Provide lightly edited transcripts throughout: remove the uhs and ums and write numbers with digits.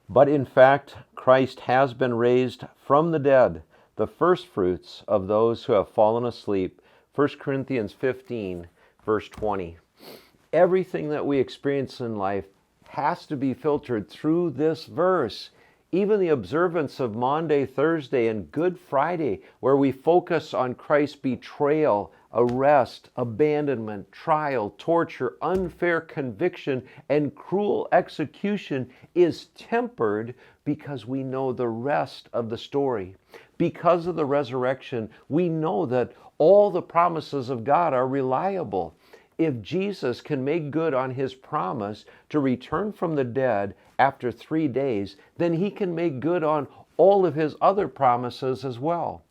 But in fact, Christ has been raised from the dead, the firstfruits of those who have fallen asleep. 1 Corinthians 15, verse 20. Everything that we experience in life has to be filtered through this verse. Even the observance of Maundy, Thursday, and Good Friday, where we focus on Christ's betrayal, arrest, abandonment, trial, torture, unfair conviction, and cruel execution, is tempered because we know the rest of the story. Because of the resurrection, we know that all the promises of God are reliable. If Jesus can make good on his promise to return from the dead after 3 days, then he can make good on all of his other promises as well.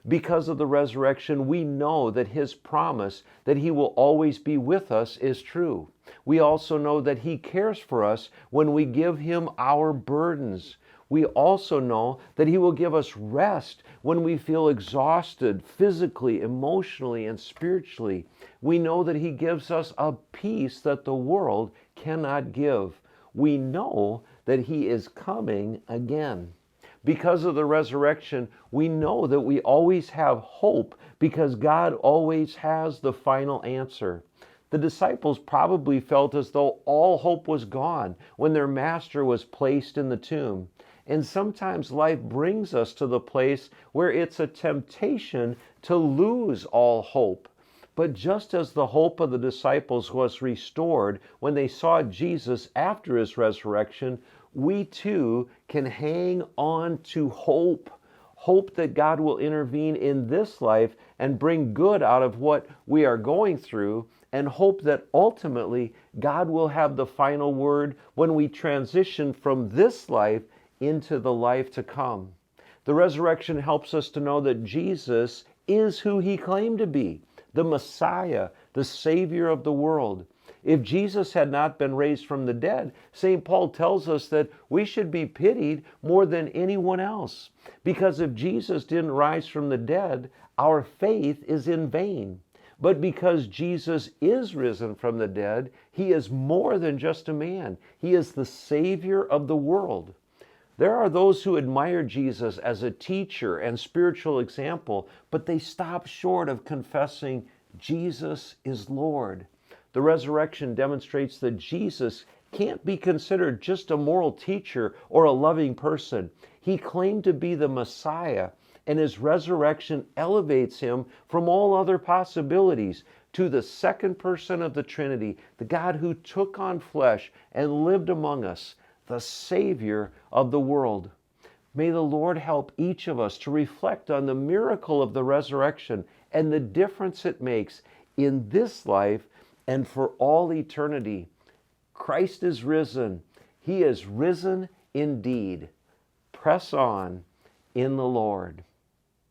Because of the resurrection, we know that his promise that he will always be with us is true. We also know that he cares for us when we give him our burdens. We also know that he will give us rest when we feel exhausted physically, emotionally, and spiritually. We know that he gives us a peace that the world cannot give. We know that he is coming again. Because of the resurrection, we know that we always have hope because God always has the final answer. The disciples probably felt as though all hope was gone when their master was placed in the tomb. And sometimes life brings us to the place where it's a temptation to lose all hope. But just as the hope of the disciples was restored when they saw Jesus after his resurrection, we too can hang on to hope. Hope that God will intervene in this life and bring good out of what we are going through, and hope that ultimately God will have the final word when we transition from this life into the life to come. The resurrection helps us to know that Jesus is who he claimed to be, the Messiah, the Savior of the world. If Jesus had not been raised from the dead, St. Paul tells us that we should be pitied more than anyone else. Because if Jesus didn't rise from the dead, our faith is in vain. But because Jesus is risen from the dead, he is more than just a man. He is the Savior of the world. There are those who admire Jesus as a teacher and spiritual example, but they stop short of confessing Jesus is Lord. The resurrection demonstrates that Jesus can't be considered just a moral teacher or a loving person. He claimed to be the Messiah, and his resurrection elevates him from all other possibilities to the second person of the Trinity, the God who took on flesh and lived among us, the Savior of the world. May the Lord help each of us to reflect on the miracle of the resurrection and the difference it makes in this life and for all eternity. Christ is risen. He is risen indeed. Press on in the Lord.